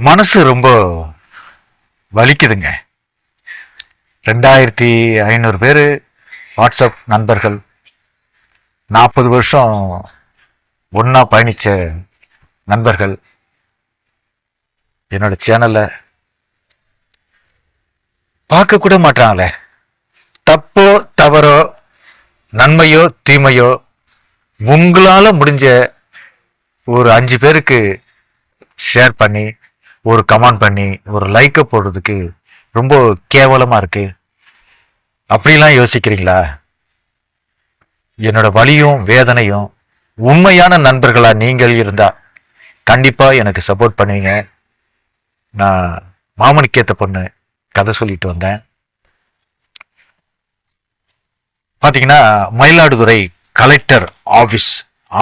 மனசு ரொம்ப வலிக்குதுங்க. 2500 பேர் வாட்ஸ்அப் நண்பர்கள், 40 வருஷம் ஒன்னா பயணிச்ச நண்பர்கள் என்னோட சேனலை பார்க்க கூட மாட்டாங்களே. தப்போ தவறோ, நன்மையோ தீமையோ, உங்களால முடிஞ்ச ஒரு 5 பேருக்கு ஷேர் பண்ணி, ஒரு கமெண்ட் பண்ணி, ஒரு லைக்கை போடுறதுக்கு ரொம்ப கேவலமா இருக்கு. அப்படிலாம் யோசிக்கிறீங்களா? என்னோட வலியும் வேதனையும் உண்மையான நண்பர்களா நீங்கள் இருந்தா கண்டிப்பா எனக்கு சப்போர்ட் பண்ணுவீங்க. நான் மாமனுக்கேத்த பொண்ணு கதை சொல்லிட்டு வந்தேன். பாத்தீங்கன்னா மயிலாடுதுறை கலெக்டர்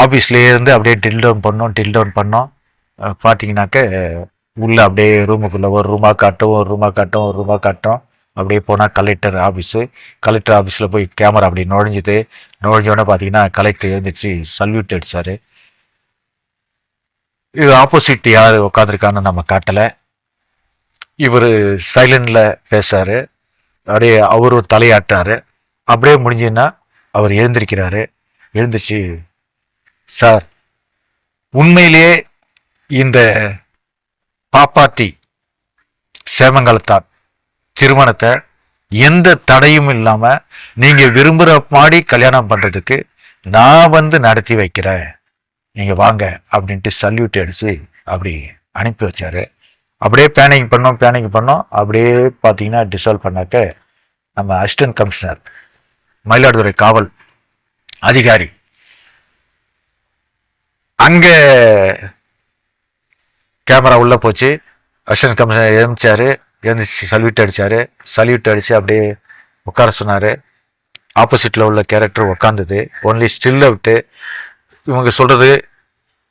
ஆபீஸ்லயே இருந்து அப்படியே டில் டவுன் பண்ணோம். பாத்தீங்கன்னாக்க உள்ள அப்படியே ரூமுக்குள்ள ஒரு ரூமா காட்டும். அப்படியே போனால் கலெக்டர் ஆஃபீஸில் போய் கேமரா அப்படி நுழைஞ்சோடனே பார்த்தீங்கன்னா கலெக்டர் எழுந்திரிச்சு சல்யூட் அடிச்சாரு. இது ஆப்போசிட் யார் உட்காந்துருக்கான்னு நம்ம காட்டலை. இவர் சைலண்டில் பேசுறாரு, அப்படியே அவரும் தலையாட்டாரு. அப்படியே முடிஞ்சுன்னா அவர் எழுந்திரிச்சு, சார் உண்மையிலேயே இந்த பாப்பாத்தி சேமங்கலத்தான் திருமணத்தை எந்த தடையும் இல்லாம நீங்க விரும்புற மாதிரி கல்யாணம் பண்றதுக்கு நான் வந்து நடத்தி வைக்கிறேன், நீங்க வாங்க அப்படின்ட்டு சல்யூட் அடிச்சு அப்படி அனுப்பி வச்சாரு. அப்படியே பேனிங் பண்ணோம். அப்படியே பார்த்தீங்கன்னா டிசால்வ் பண்ணாக்க நம்ம அசிஸ்டன்ட் கமிஷனர் மயிலாடுதுறை காவல் அதிகாரி அங்க கேமரா உள்ள போச்சு. அசிஸ்டன்ட் கமிஷனர் எழுந்திரிச்சு சல்யூட் அடிச்சு அப்படியே உட்கார சொன்னாரு. ஆப்போசிட்ல உள்ள கேரக்டர் உட்காந்துது. ஒன்லி ஸ்டில் விட்டு இவங்க சொல்றது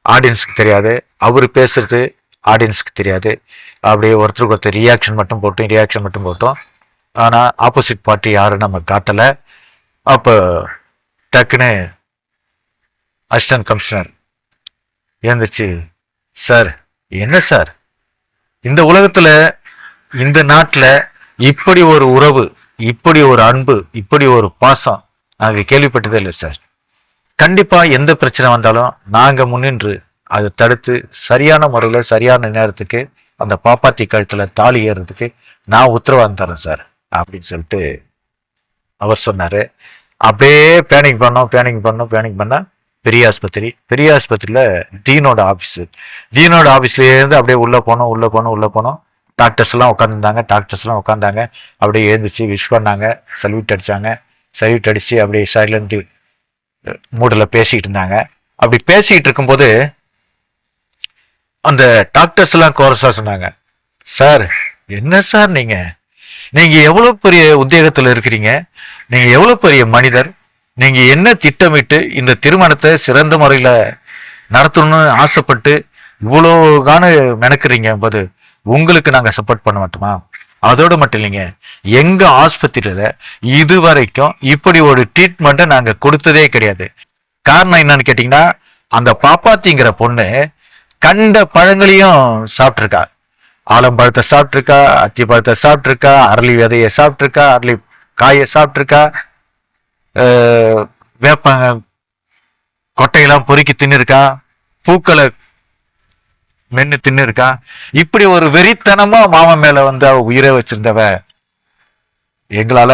ஆடியன்ஸுக்கு தெரியாது, அவர் பேசுறது ஆடியன்ஸுக்கு தெரியாது. அப்படியே ஒருத்தருக்கு ஒருத்தர் ரியாக்ஷன் மட்டும் போட்டோம். ஆனா ஆப்போசிட் பார்ட்டி யாரும் நம்ம காட்டல. அப்போ டக்குன்னு அசிஸ்டன்ட் கமிஷனர் எழுந்திரிச்சு, சார் என்ன சார், இந்த உலகத்துல இந்த நாட்டில் இப்படி ஒரு உறவு, இப்படி ஒரு அன்பு, இப்படி ஒரு பாசம் நாங்க கேள்விப்பட்டதே இல்லை சார். கண்டிப்பா எந்த பிரச்சனை வந்தாலும் நாங்க முன்னின்று அதை தடுத்து சரியான முறையில் சரியான நேரத்துக்கு அந்த பாப்பாத்தி கழுத்துல தாலி ஏறுறதுக்கு நான் உத்தரவாதம் தரேன் சார் அப்படின்னு சொல்லிட்டு அவர் சொன்னாரு. அப்படியே பேனிக் பண்ணா பெரிய ஆஸ்பத்திரியில டீனோட ஆபீஸ்லயே இருந்து அப்படியே உள்ள போனோம். டாக்டர்ஸ் எல்லாம் உட்காந்தாங்க. அப்படியே எழுந்திரிச்சு விஷ் பண்ணாங்க, சல்யூட் அடிச்சு அப்படியே சைலண்ட் மூடில் பேசிக்கிட்டு இருந்தாங்க. அப்படி பேசிக்கிட்டு இருக்கும்போது அந்த டாக்டர்ஸ் எல்லாம் கோரஸா சொன்னாங்க, சார் என்ன சார் நீங்க எவ்வளவு பெரிய உத்தியோகத்துல இருக்கிறீங்க, நீங்க எவ்வளவு பெரிய மனிதர், நீங்க என்ன திட்டமிட்டு இந்த திருமணத்தை சிறந்த முறையில நடத்தணும்னு ஆசைப்பட்டு இவ்வளோகான மெனக்குறீங்க போது உங்களுக்கு நாங்க சப்போர்ட் பண்ண மாட்டோமா? அதோடு மட்டும் இல்லைங்க, எங்க ஆஸ்பத்திரியில இதுவரைக்கும் இப்படி ஒரு ட்ரீட்மெண்ட்டை நாங்க கொடுத்ததே கிடையாது. காரணம் என்னன்னு கேட்டீங்கன்னா, அந்த பாப்பாத்திங்கிற பொண்ணு கண்ட பழங்களையும் சாப்பிட்ருக்கா. ஆலம்பழத்தை சாப்பிட்ருக்கா, அத்தி பழத்தை சாப்பிட்ருக்கா, அரளி விதையை சாப்பிட்ருக்கா, அரளி காயை சாப்பிட்ருக்கா, வேப்பங்க கொட்டையெல்லாம் பொறுக்கி தின்னுருக்கா, பூக்களை மென்னு தின்னுருக்கா. இப்படி ஒரு வெறித்தனமா மாமன் மேல வந்து அவ உயிரை வச்சிருந்தவ எங்களால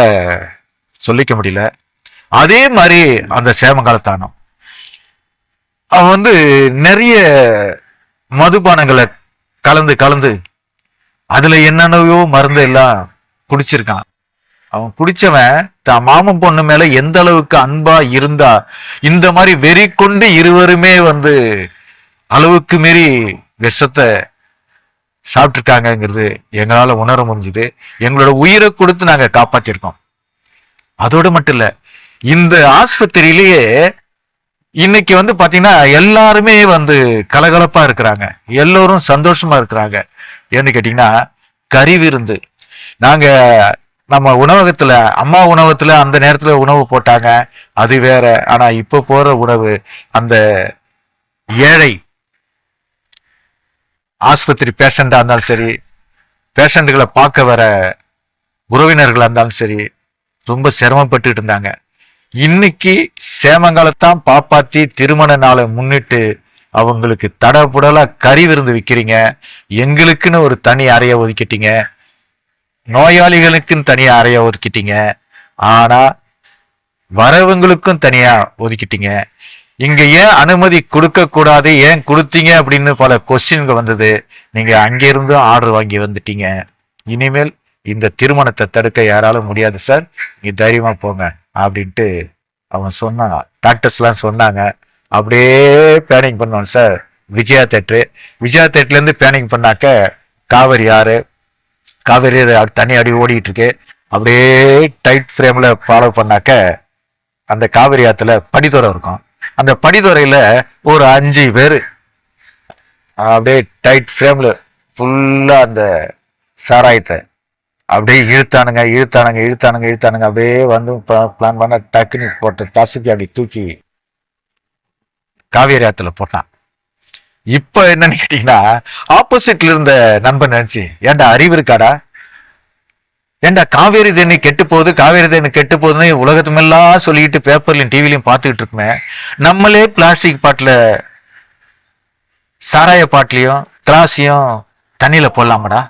சொல்லிக்க முடியல. அதே மாதிரி அந்த சேமங்காலத்தானம் அவன் வந்து நிறைய மதுபானங்களை கலந்து அதுல என்னென்னவோ மருந்து எல்லாம் குடிச்சிருக்கான். அவன் குடிச்சவன் தான் மாமன் பொண்ணு மேல எந்த அளவுக்கு அன்பா இருந்தா இந்த மாதிரி வெறி கொண்டு இருவருமே வந்து அளவுக்கு மீறி விஷத்தை சாப்பிட்டுருக்காங்கிறது எங்களால உணர முடிஞ்சுது. எங்களோட உயிரை கொடுத்து நாங்க காப்பாற்றிருக்கோம். அதோடு மட்டும் இல்ல, இந்த ஆஸ்பத்திரியிலேயே இன்னைக்கு வந்து பாத்தீங்கன்னா எல்லாருமே வந்து கலகலப்பா இருக்கிறாங்க, எல்லோரும் சந்தோஷமா இருக்கிறாங்க. ஏன்னு கேட்டீங்கன்னா கறி விருந்து நாங்க நம்ம உணவகத்துல, அம்மா உணவகத்துல அந்த நேரத்துல உணவு போட்டாங்க, அது வேற. ஆனா இப்ப போற உணவு அந்த ஏழை ஆஸ்பத்திரி பேஷண்டா இருந்தாலும் சரி, பேஷண்ட்டுகளை பார்க்க வர உறவினர்களா இருந்தாலும் சரி, ரொம்ப சிரமப்பட்டு இருந்தாங்க. இன்னைக்கு சேமங்காலத்தான் பாப்பாத்தி திருமண நாளை முன்னிட்டு அவங்களுக்கு தடபுடலா கறி விருந்து விற்கிறீங்க. எங்களுக்குன்னு ஒரு தனி அறைய ஒதுக்கிட்டீங்க, நோயாளிகளுக்குன்னு தனியா அறைய ஒதுக்கிட்டீங்க, ஆனா வரவங்களுக்கும் தனியா ஒதுக்கிட்டீங்க. இங்க ஏன் அனுமதி கொடுக்க கூடாது, ஏன் கொடுத்தீங்க அப்படின்னு பல கொஸ்டின்கள் வந்தது. நீங்க அங்கிருந்தும் ஆர்டர் வாங்கி வந்துட்டீங்க. இனிமேல் இந்த திருமணத்தை தடுக்க யாராலும் முடியாது சார், நீ தைரியமா போங்க அப்படின்ட்டு அவன் சொன்னான். டாக்டர்ஸ்லாம் சொன்னாங்க. அப்படியே பிளானிங் பண்ணுவான் சார். விஜயா தேட்டர்ல இருந்து பிளானிங் பண்ணாக்க காவேரி ஆறு, காவேரி தண்ணி அடி ஓடிட்டு இருக்கு. அப்படியே டைட் ஃப்ரேம்ல ஃபாலோ பண்ணாக்க அந்த காவிரி ஆத்துல படித்துறை இருக்கும். அந்த படித்துறையில ஒரு 5 பேர் அப்படியே டைட் ஃப்ரேம்ல ஃபுல்லா அந்த சாராயத்தை அப்படியே இழுத்தானுங்க. அப்படியே வந்து பிளான் பண்ண டக்குன்னு போட்ட டசுக்கு அப்படி தூக்கி காவேரி ஆத்துல போட்டான். இப்ப என்னன்னு கேட்டீங்கன்னா, ஆப்போசிட்ல இருந்த நண்பன் நினைச்சு, ஏன்டா அறிவு இருக்காடா, ஏண்டா காவேரி தண்ணி கெட்டு போகுதுன்னு உலகத்துமெல்லாம் சொல்லிட்டு பேப்பர்லயும் டிவிலையும் பார்த்துக்கிட்டு இருக்குமே, நம்மளே பிளாஸ்டிக் பாட்டில சாராய பாட்டிலையும் கிளாஸையும் தண்ணியில போடலாமடா,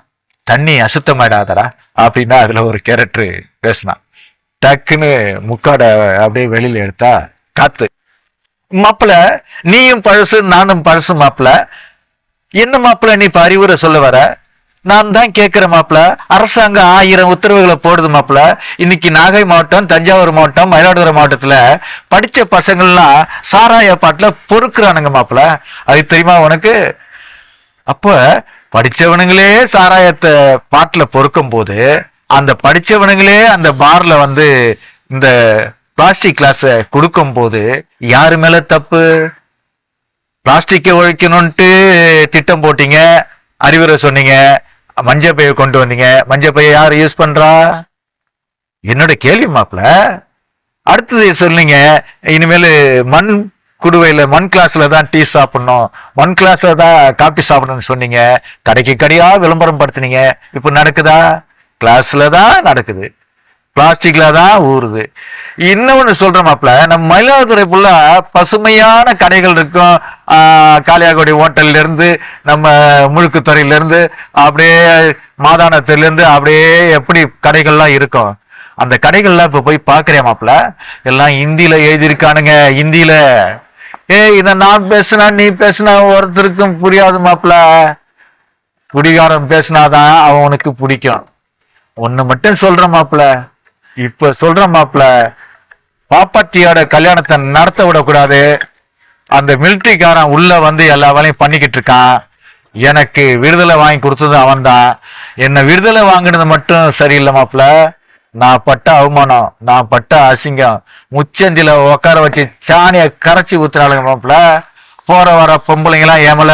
தண்ணி அசுத்தமாயிடாதடா அப்படின்னா அதுல ஒரு கேரக்டர் பேசினான். டக்குன்னு முக்காட அப்படியே வெளியில எடுத்தா காத்து. மாப்பிள நீயும் பழசு நானும் பழசு மாப்பிள, என்ன மாப்பிள நீ இப்ப அறிவுரை சொல்ல வர? நான் தான் கேட்கிற மாப்பிள, அரசாங்கம் 1000 உத்தரவுகளை போடுது மாப்பிள. இன்னைக்கு நாகை மாவட்டம், தஞ்சாவூர் மாவட்டம், மயிலாடுதுறை மாவட்டத்துல படிச்ச பசங்கள்லாம் சாராய பாட்டுல பொறுக்குறானுங்க மாப்பிள, அது தெரியுமா உனக்கு? அப்ப படிச்சவனுங்களே சாராயத்தை பாட்டுல பொறுக்கும் போது, அந்த படிச்சவனுங்களே அந்த பார்ல வந்து இந்த பிளாஸ்டிக் கிளாஸ கொடுக்கும் போது யாரு மேல தப்பு? பிளாஸ்டிக்கை ஒழிக்கணும்ட்டு திட்டம் போட்டீங்க, அறிவுரை சொன்னீங்க, மஞ்சள் பையை கொண்டு வந்தீங்க. மஞ்சள் பையை யார் யூஸ் பண்றா? என்னோட கேள்வி மாப்பிள. அடுத்தது சொன்னீங்க, இனிமேல் மண் குடுவையில மண் கிளாஸ்ல தான் டீ சாப்பிடணும், மண் கிளாஸ்ல தான் காபி சாப்பிடணும்னு சொன்னீங்க. கடையா விளம்பரம் படுத்துனீங்க. இப்ப நடக்குதா? கிளாஸ்ல தான் நடக்குது, பிளாஸ்டிக்ல தான் ஊறுது. இன்னொன்னு சொல்ற மாப்பிள, நம்ம மயிலாடுதுறை புள்ள பசுமையான கடைகள் இருக்கும். காளியாகுடி ஹோட்டல்ல இருந்து, நம்ம முழுக்குத்துறையில இருந்து, அப்படியே மாதானத்துல இருந்து, அப்படியே எப்படி கடைகள்லாம் இருக்கும். அந்த கடைகள்லாம் இப்ப போய் பாக்குறேன் மாப்பிள, எல்லாம் ஹிந்தியில எழுதியிருக்கானுங்க. ஹிந்தியில இத நான் பேசுனா நீ பேசுனா ஒருத்தருக்கும் புரியாது மாப்பிள. குடிகாரம் பேசினாதான் அவனுக்கு பிடிக்கும். ஒண்ணு மட்டும் சொல்ற மாப்பிள, இப்ப சொல்ற மாப்பிள, பாப்பாத்தியோட கல்யாணத்தை நடத்த விடக்கூடாது. அந்த மிலிட்டரிக்காரன் உள்ள வந்து எல்லா வேலையும் பண்ணிக்கிட்டு இருக்கான். எனக்கு விடுதலை வாங்கி கொடுத்தது அவன் தான். என்ன விடுதலை வாங்கினது மட்டும் சரியில்லை மாப்பிள, நான் பட்ட அவமானம், நான் பட்ட அசிங்கம், முச்சந்தில உட்கார வச்சு சாணிய கரைச்சி ஊத்துறாளுங்க மாப்பிள. போற வர பொம்பளைங்களாம் ஏமல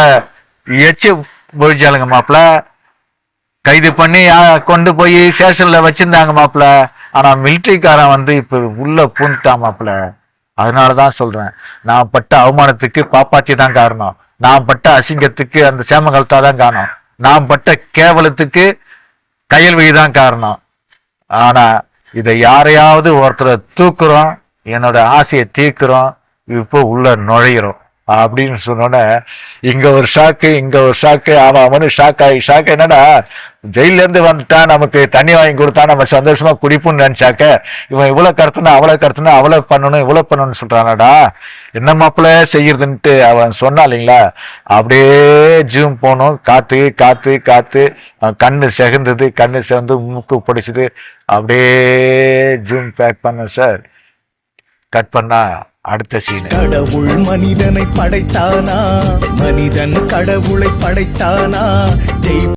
எச்சு பொழிச்சாளுங்க மாப்பிள. கைது பண்ணி கொண்டு போய் ஸ்டேஷன்ல வச்சிருந்தாங்க மாப்பிள. ஆனா மிலிட்டரிக்காரன் வந்து இப்ப உள்ள பூந்துட்டான் மாப்பிள. அதனாலதான் சொல்றேன், நான் பட்ட அவமானத்துக்கு பாப்பாத்தி தான் காரணம், நான் பட்ட அசிங்கத்துக்கு அந்த சேமகல்தா தான் காரணம், நான் பட்ட கேவலத்துக்கு கையல்வழி தான் காரணம். ஆனா இதை யாரையாவது ஒருத்தரை தூக்குறோம், என்னோட ஆசையை தீர்க்கிறோம், இப்போ உள்ள நுழையிறோம் அப்படின்னு சொன்னோன்னே இங்க ஒரு ஷாக்கு அவனு ஷாக் என்னடா, ஜெயில இருந்து வந்துட்டான், நமக்கு தண்ணி வாங்கி கொடுத்தா நம்ம சந்தோஷமா குடிப்போம்னு நினைச்சாக்க இவன் இவ்வளவு கருத்துனா அவளை பண்ணணும் இவ்வளவு பண்ணணும்னு சொல்றானடா. என்ன மாப்பிள்ள செய்யறதுன்ட்டு அவன் சொன்னா இல்லைங்களா. அப்படியே ஜூம் போனோம். காத்து கண்ணு செகந்து மூக்கு பிடிச்சது. அப்படியே ஜூம் பேக் பண்ண சார். கட் பண்ணா அடுத்த சீன். கடவுள் மனிதனை படைத்தானா, மனிதன் கடவுளை படைத்தானா?